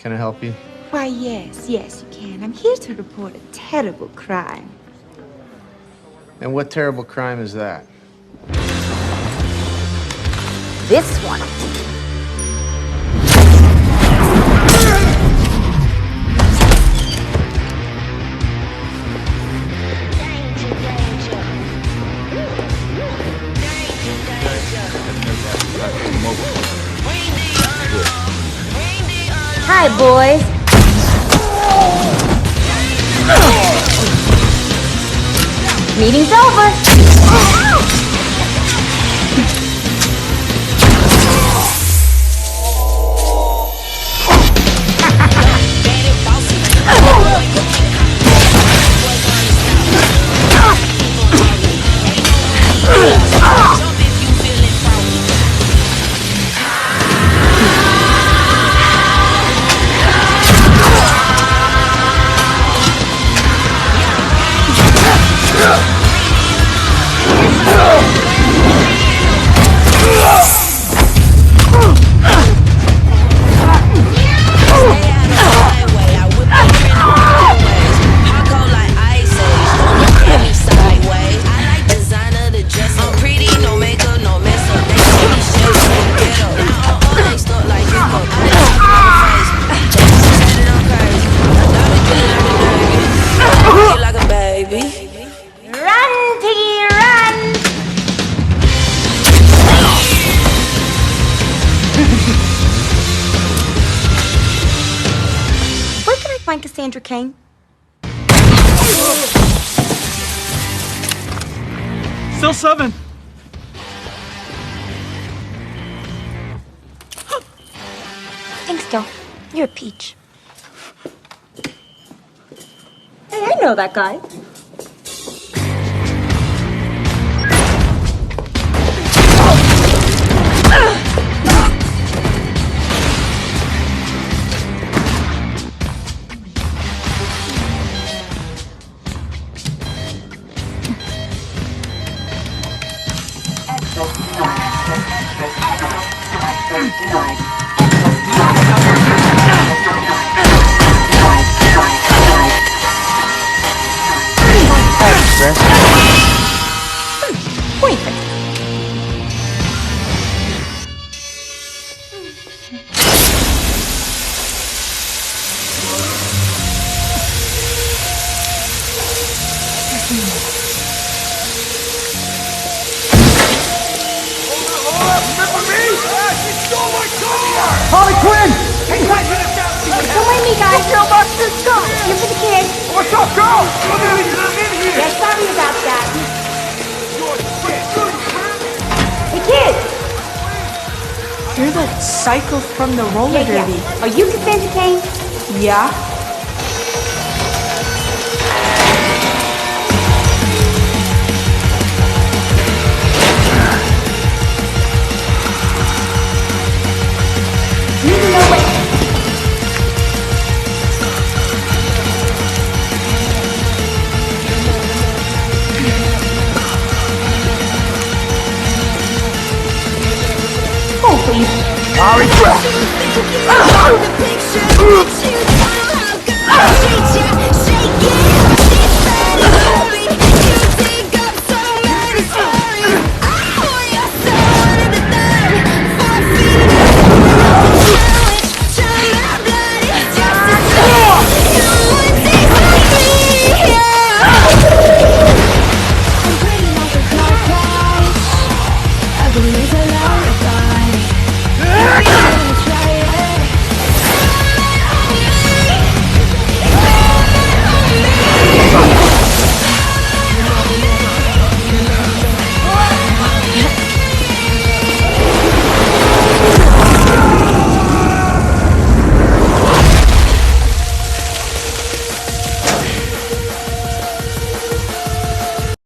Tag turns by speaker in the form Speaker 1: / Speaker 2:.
Speaker 1: Can I help you?
Speaker 2: Why, yes, you can. I'm here to report a terrible crime.
Speaker 1: And what terrible crime is that?
Speaker 2: This one. Hi, boys. Meeting's over. Run, piggy, run! Where can I find Cassandra Cain?
Speaker 3: Still 7.
Speaker 2: Thanks, Del. You're a peach. Hey, I know that guy. Wait.
Speaker 3: Harley Quinn!
Speaker 2: Don't mind me, guys. No, let's go. Here for the kid.
Speaker 3: What's up, girl?
Speaker 2: Yeah, sorry about that. Hey, kid.
Speaker 4: You're the psycho from the roller derby.
Speaker 2: Are you Cassandra Cain?
Speaker 4: Yeah?
Speaker 2: You need to know what... Oh, please.
Speaker 3: Harley Quinn!